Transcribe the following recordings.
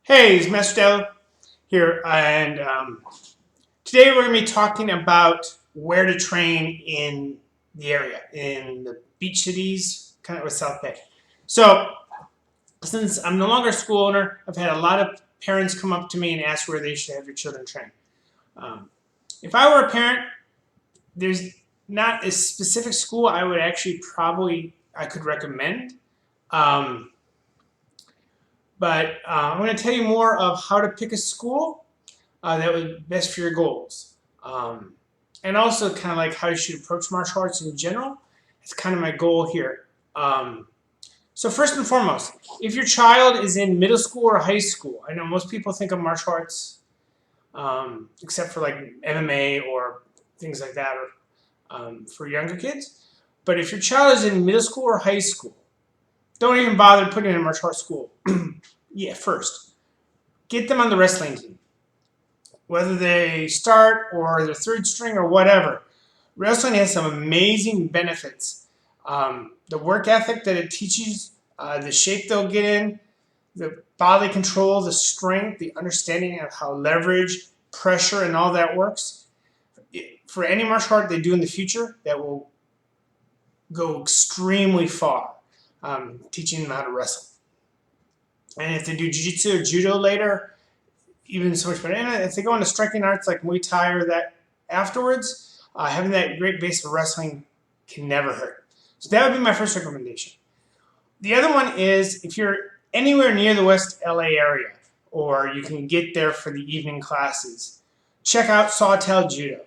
Hey, it's Master Dow here, and today we're going to be talking about where to train in the area, in the beach cities, kind of with South Bay. So, since I'm no longer a school owner, I've had a lot of parents come up to me and ask where they should have their children train. Um, if I were a parent, there's not a specific school I would actually I could recommend. Um, but I'm going to tell you more of how to pick a school that was best for your goals. And also kind of like how you should approach martial arts in general. It's kind of my goal here. So first and foremost, if your child is in middle school or high school, I know most people think of martial arts, except for like MMA or things like that, or for younger kids. But if your child is in middle school or high school, don't even bother putting in a martial arts school. Yeah, first, get them on the wrestling team. Whether they start or they're third string or whatever, wrestling has some amazing benefits. The work ethic that it teaches, the shape they'll get in, the body control, the strength, the understanding of how leverage, pressure, and all that works. For any martial art they do in the future, that will go extremely far, teaching them how to wrestle. And if they do jiu-jitsu or judo later, even so much better. And if they go into striking arts like Muay Thai or that afterwards, having that great base of wrestling can never hurt. So that would be my first recommendation. The other one is if you're anywhere near the West LA area, or you can get there for the evening classes, check out Sawtell Judo.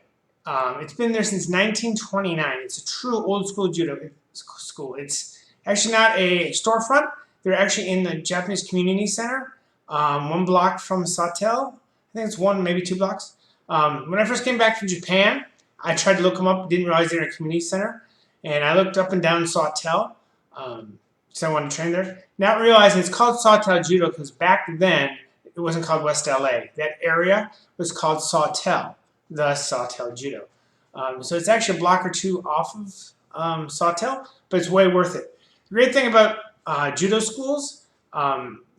It's been there since 1929. It's a true old school judo school. It's actually not a storefront. They're actually in the Japanese Community Center, one block from Sawtell. I think it's one, maybe 2 blocks. When I first came back from Japan, I tried to look them up, didn't realize they were a community center. And I looked up and down Sawtell, so I wanted to train there. Not realizing it's called Sawtell Judo because back then it wasn't called West LA. That area was called Sawtell, thus Sawtell Judo. So it's actually a block or 2 off of Sawtell, but it's way worth it. The great thing about judo schools,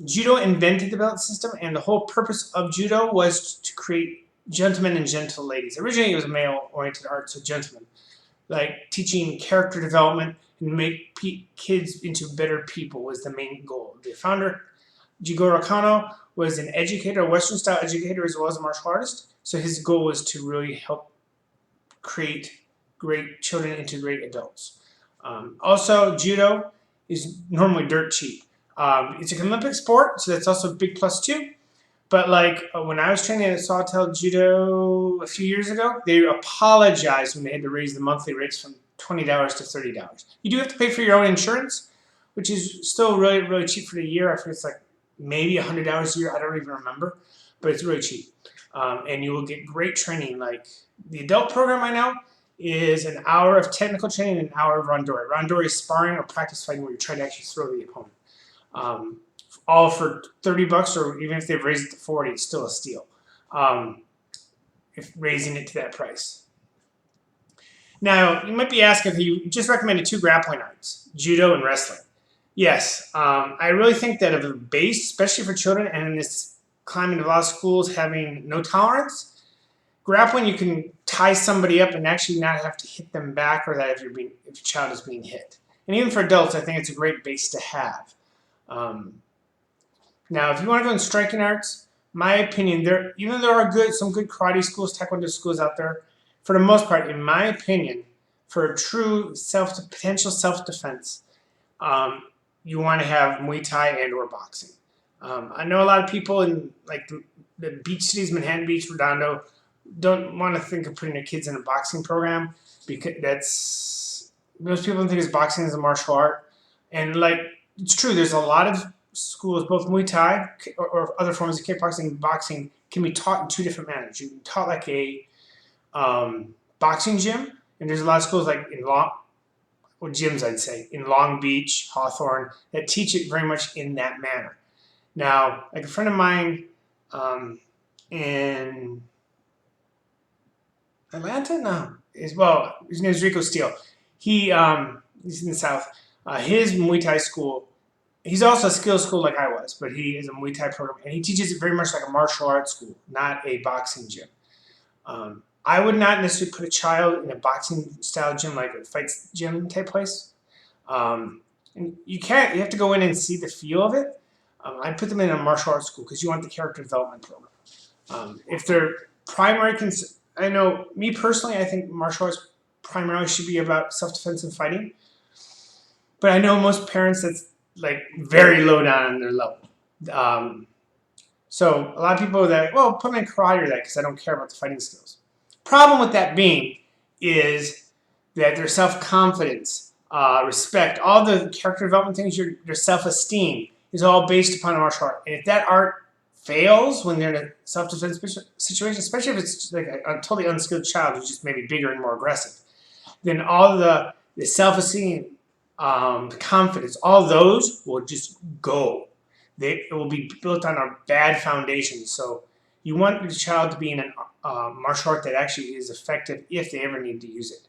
judo invented the belt system, and the whole purpose of judo was to create gentlemen and gentle ladies. Originally, it was a male-oriented art, so gentlemen, like teaching character development and make kids into better people was the main goal. The founder, Jigoro Kano, was an educator, a Western-style educator, as well as a martial artist. So his goal was to really help create great children into great adults. Also, judo is normally dirt cheap. It's an Olympic sport, so that's also a big plus too. But like when I was training at Sawtell Judo a few years ago, they apologized when they had to raise the monthly rates from $20 to $30. You do have to pay for your own insurance, which is still really, really cheap for the year. I think it's like maybe $100 a year. I don't even remember, but it's really cheap. And you will get great training. Like the adult program I know is an hour of technical training and an hour of randori. Randori is sparring or practice fighting where you're trying to actually throw the opponent. All for $30, or even if they've raised it to 40, it's still a steal. If raising it to that price. Now, you might be asking if you just recommended 2 grappling arts, judo and wrestling. Yes, I really think that of a base, especially for children, and in this climate of a lot of schools having no tolerance, grappling, you can tie somebody up and actually not have to hit them back, or that if your child is being hit. And even for adults, I think it's a great base to have. Now, if you want to go in striking arts, my opinion, even though there are some good karate schools, taekwondo schools out there, for the most part, in my opinion, for a true potential self-defense, you want to have Muay Thai and or boxing. I know a lot of people in like the beach cities, Manhattan Beach, Redondo, don't want to think of putting their kids in a boxing program because most people think boxing is a martial art. And like, it's true, there's a lot of schools, both Muay Thai or other forms of kickboxing and boxing can be taught in 2 different manners. You can be taught like a boxing gym, and there's a lot of schools like gyms, I'd say, in Long Beach, Hawthorne, that teach it very much in that manner. Now, like a friend of mine in Atlanta? No. His name is Rico Steele. He's in the South. His Muay Thai school he's also a skills school like I was, but he is a Muay Thai program, and he teaches it very much like a martial arts school, not a boxing gym. I would not necessarily put a child in a boxing style gym like a fight gym type place. And you have to go in and see the feel of it. I put them in a martial arts school because you want the character development program. If they're primary, I know me personally, I think martial arts primarily should be about self-defense and fighting. But I know most parents that's like very low down on their level. So a lot of people that, well, put me in karate or that because I don't care about the fighting skills. Problem with that being is that their self-confidence, respect, all the character development things, your self-esteem is all based upon a martial art. And if that art fails when they're in a self-defense situation, especially if it's like a totally unskilled child who's just maybe bigger and more aggressive, then all the self-esteem, the confidence, all those will just go. It will be built on a bad foundation. So you want the child to be in a martial art that actually is effective if they ever need to use it.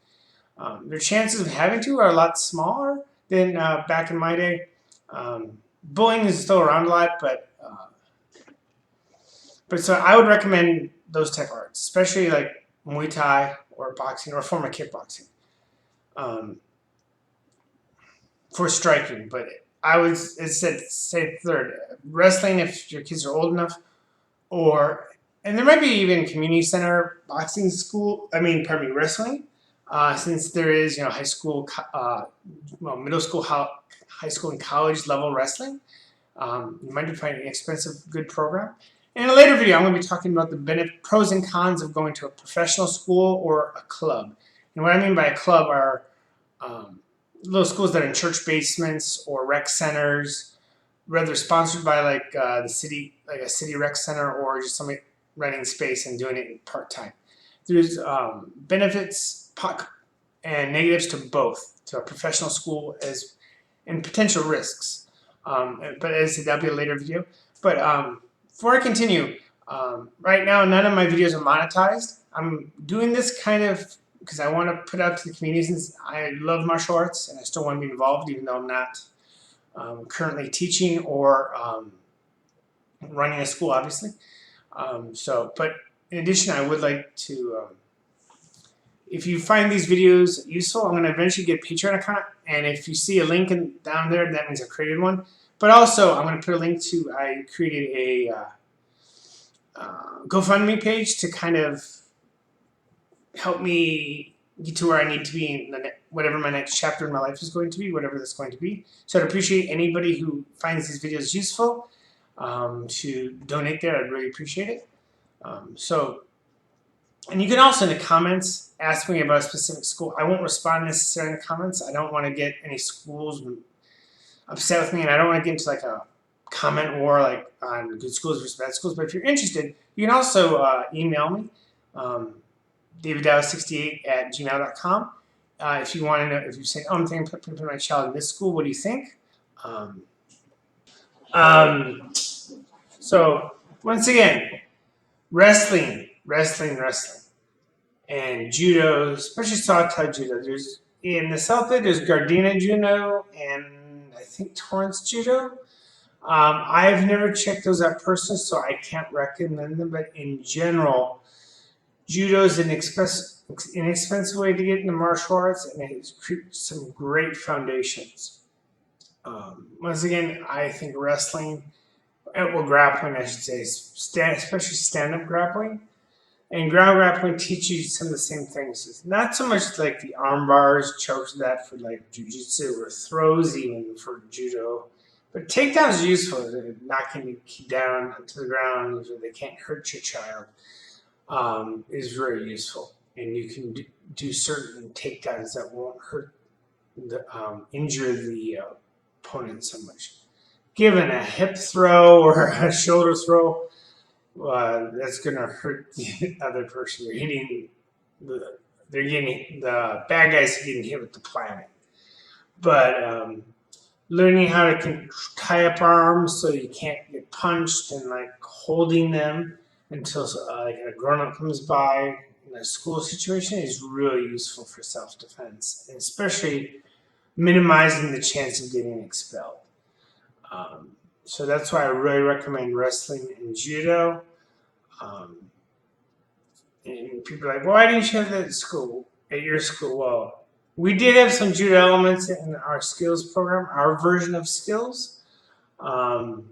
Their chances of having to are a lot smaller than back in my day. Bullying is still around a lot, but so I would recommend those type of arts, especially like Muay Thai or boxing or a form of kickboxing for striking. But I would say third, wrestling if your kids are old enough, and there might be even community center boxing school. Pardon me, wrestling. Since there is, high school, middle school, high school, and college level wrestling, you might find an inexpensive, good program. In a later video, I'm going to be talking about the pros and cons of going to a professional school or a club. And what I mean by a club are little schools that are in church basements or rec centers, whether sponsored by like the city, like a city rec center, or just somebody renting space and doing it part time. There's benefits and negatives to both, to a professional school and potential risks. But as I said, that'll be a later video. But before I continue, right now none of my videos are monetized. I'm doing this kind of because I want to put out to the community, since I love martial arts and I still want to be involved, even though I'm not currently teaching or running a school, obviously. But in addition, I would like to, if you find these videos useful, I'm going to eventually get a Patreon account, and if you see a link down there, that means I created one. But also, I'm going to put a link to, I created a GoFundMe page to kind of help me get to where I need to be in whatever my next chapter in my life is going to be, whatever that's going to be. So I'd appreciate anybody who finds these videos useful to donate there. I'd really appreciate it. And you can also in the comments ask me about a specific school. I won't respond necessarily in the comments. I don't want to get any schools upset with me, and I don't want to get into like a comment war like on good schools versus bad schools. But if you're interested, you can also email me, daviddow68@gmail.com. If you want to know, if you say, oh, I'm thinking of putting my child in this school, what do you think? So once again, wrestling, and judo, especially soft touch judo. There's in the South End, there's Gardena Judo and I think Torrance Judo. I've never checked those out personally, so I can't recommend them. But in general, judo is an inexpensive way to get into martial arts, and it has some great foundations. Once again, I think wrestling, well, grappling, I should say, especially stand-up grappling, and ground grappling teaches you some of the same things. It's not so much like the arm bars, chokes, that for like jiu-jitsu, or throws even for judo. But takedowns are useful. Knocking you down to the ground so they can't hurt your child is very useful. And you can do certain takedowns that won't injure the opponent so much. Given a hip throw or a shoulder throw, that's going to hurt the other person. The bad guys are getting hit with the planet. But learning how to tie up arms so you can't get punched, and like holding them until like a grown-up comes by in a school situation is really useful for self-defense, and especially minimizing the chance of getting expelled. So that's why I really recommend wrestling and judo. And people are like, why didn't you have that at school, at your school? Well, we did have some judo elements in our skills program, our version of skills. And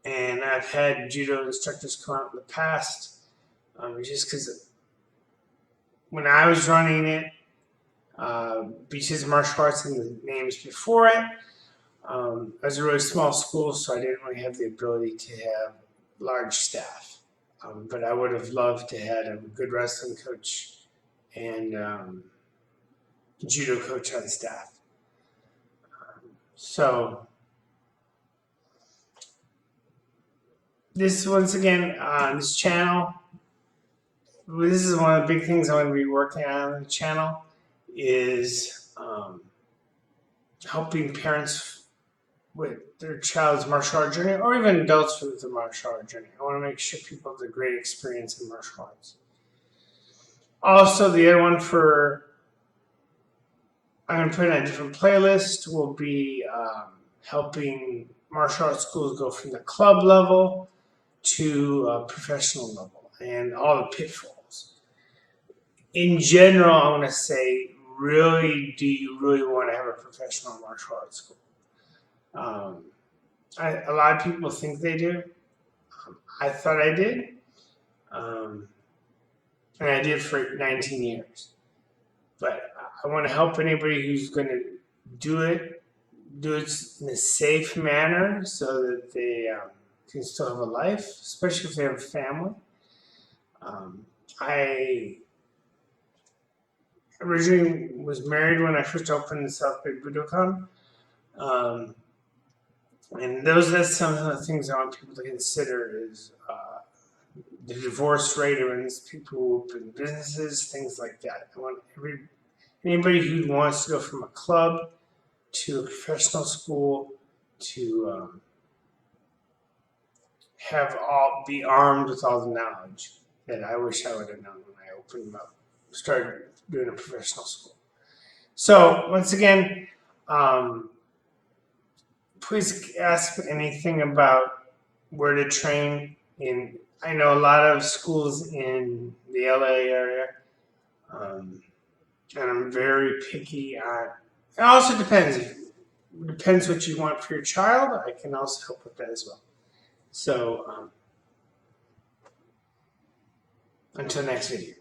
I've had judo instructors come out in the past, just because when I was running it, Beaches Martial Arts and the names before it, I was a really small school, so I didn't really have the ability to have large staff. But I would have loved to have a good wrestling coach and judo coach on staff. So this, once again, on this channel, this is one of the big things I'm going to be working on the channel is helping parents with their child's martial art journey, or even adults with the martial art journey. I want to make sure people have a great experience in martial arts. Also, the other one I'm going to put in a different playlist will be helping martial arts schools go from the club level to a professional level and all the pitfalls. In general, I want to say, really, do you really want to have a professional martial arts school? A lot of people think they do. I thought I did. And I did for 19 years. But I want to help anybody who's going to do it in a safe manner so that they can still have a life, especially if they have a family. I originally was married when I first opened the South Bay Budokan. And that's some of the things I want people to consider is the divorce rate of people who open businesses, things like that. I want anybody who wants to go from a club to a professional school to be armed with all the knowledge that I wish I would have known when I started doing a professional school. So once again, please ask anything about where to train. I know a lot of schools in the LA area, and I'm very picky on. It also depends. It depends what you want for your child. I can also help with that as well. So until next video.